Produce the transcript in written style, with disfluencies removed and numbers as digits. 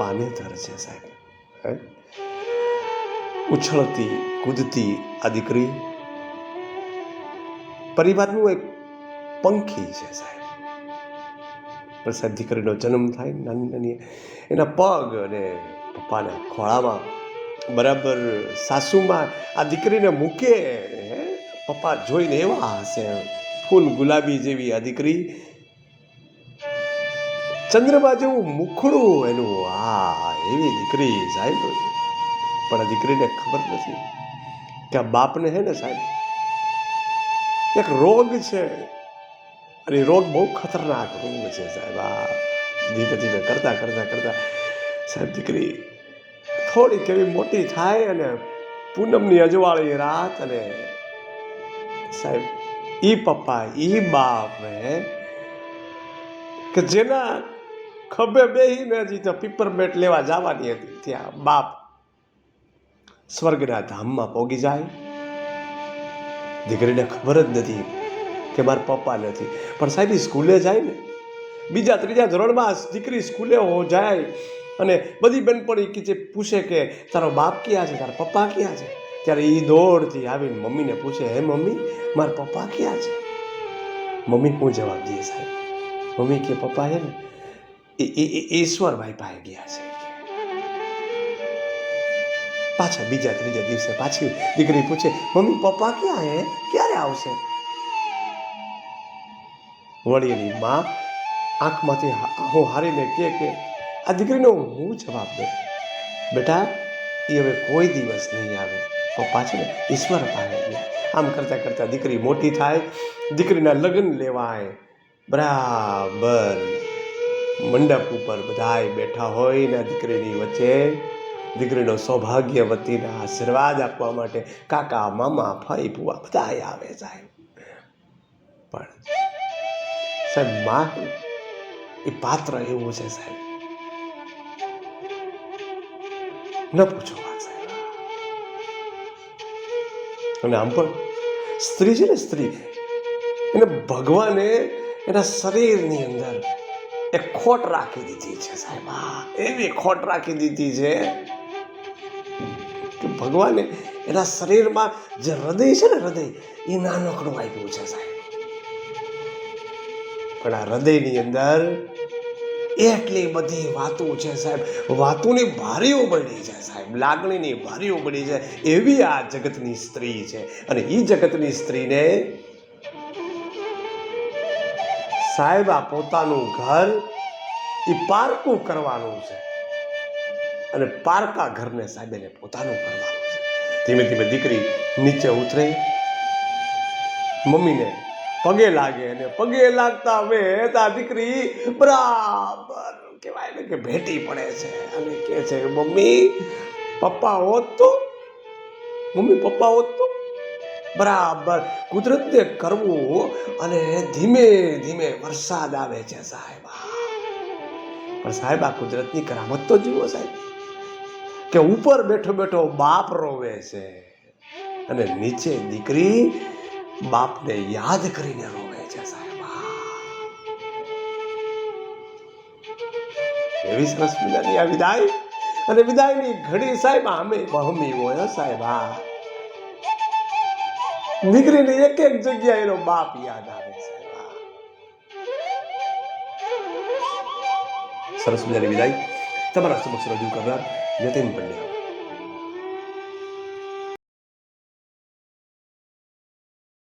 પાનેતર છે સાહેબ. ઉછળતી કૂદતી આ દીકરી પરિવારનું એક પંખી છે સાહેબ. પણ સાહેબ દીકરીનો જન્મ થાય નાની નાની એના પગ અને પપ્પાના ખોળામાં બરાબર સાસુમાં આ દીકરીને મૂકે, પપ્પા જોઈને એવા હશે, ફૂલ ગુલાબી જેવી આ દીકરી, ચંદ્રમા જેવું મુખડું એનું, આ એવી દીકરી સાહેબ. પણ આ દીકરીને ખબર નથી કે આ બાપને હે ને સાહેબ એક રોગ છે, અને રોગ બહુ ખતરનાક રોગ છે સાહેબ. આ ધીમે ધીમે કરતા કરતા કરતા સાહેબ દીકરી થોડીક એવી મોટી થાય, અને પૂનમની અજવાળી રાત, અને સાહેબ ઈ પપ્પા ઈ બાપ કે જેના ખભે બેહીને હજી તો પીપરમેટ લેવા જવાની હતી, ત્યાં બાપ સ્વર્ગના ધામમાં પોગી જાય. દીકરીને ખબર જ નથી કે મારા પપ્પા નથી. પણ સાહેબ સ્કૂલે જાય ને, બીજા ત્રીજા ધોરણમાં દીકરી સ્કૂલે જાય, અને બધી બેનપણી કે જે પૂછે કે તારો બાપ ક્યાં છે, તારા પપ્પા ક્યાં છે, ત્યારે એ દોડથી આવીને મમ્મીને પૂછે, હે મમ્મી મારા પપ્પા ક્યાં છે? મમ્મી શું જવાબ દે સાહેબ? મમ્મી કે પપ્પા છે ને એ ઈશ્વરભાઈ પાસે ગયા છે. પાછા બીજા ત્રીજા દિવસે પાછી દીકરી પૂછે, મમ્મી પપ્પા ક્યાં હે, ક્યારે આવશે? વળી એની માં આંખમાંથી હું હારીને કે આ દીકરીનો હું જવાબ દઉં? બેટા એ હવે કોઈ દિવસ નહીં આવે, પપ્પા છે ને ઈશ્વર પાસે ગયા. આમ કરતાં કરતાં દીકરી મોટી થાય, દીકરીના લગ્ન લેવાય, બરાબર મંડપ ઉપર બધાય બેઠા હોય ને દીકરીની વચ્ચે દીકરીનો સૌભાગ્યવતીના આશીર્વાદ આપવા માટે કાકા મામા ફઈ ફુવા બધાય આવે સાહેબ. પણ સાહેબ માં એ પાત્ર એવું છે સાહેબ, ન પૂછો વાત સાહેબ. અને આમ પણ સ્ત્રી છે ને, સ્ત્રી એને ભગવાને એના શરીરની અંદર એક ખોટ રાખી દીધી છે સાહેબ. એવી ખોટ રાખી દીધી છે કે ભગવાને એના શરીરમાં જે હૃદય છે ને, હૃદય એ નાનકડું આપ્યું છે સાહેબ. પણ આ હૃદયની અંદર એટલી બધી વાતો છે સાહેબ, વાતોની ભારીઓ બની છે સાહેબ, લાગણીની ભારીઓ બની છે. એવી આ જગતની સ્ત્રી છે. અને એ જગતની સ્ત્રીને સાહેબ આ પોતાનું ઘર એ પારકું કરવાનું છે, અને પારકા ઘરને સાહેબ એને પોતાનું કરવાનું છે. ધીમે ધીમે દીકરી નીચે ઉતરે, મમ્મીને પગે લાગે, અને પગે લાગતા હવે આ દીકરી બરાબર કહેવાય ને કે ભેટી પડે છે, અને કહે છે મમ્મી પપ્પા હોત તો, મમ્મી પપ્પા હોત તો. બરાબર કુદરતને કરવું, અને ધીમે ધીમે વરસાદ આવે છે સાહેબ. પણ સાહેબ આ કુદરતની કરામત તો જુઓ સાહેબ, કે ઉપર બેઠો બેઠો બાપ રોવે છે, અને નીચે દીકરી બાપને યાદ કરીને રોવે છે સાહેબ. એવી સરસ મજાની આ વિદાય, અને વિદાયની ઘડી સાહેબ આમે બહમી હોય સાહેબ. દીકરીને એક એક જગ્યાએ એનો બાપ યાદ આવે સાહેબ. સરસ મજાની વિદાય તમારા સમક્ષ રજૂ કરનાર યતીન પંડ્યા.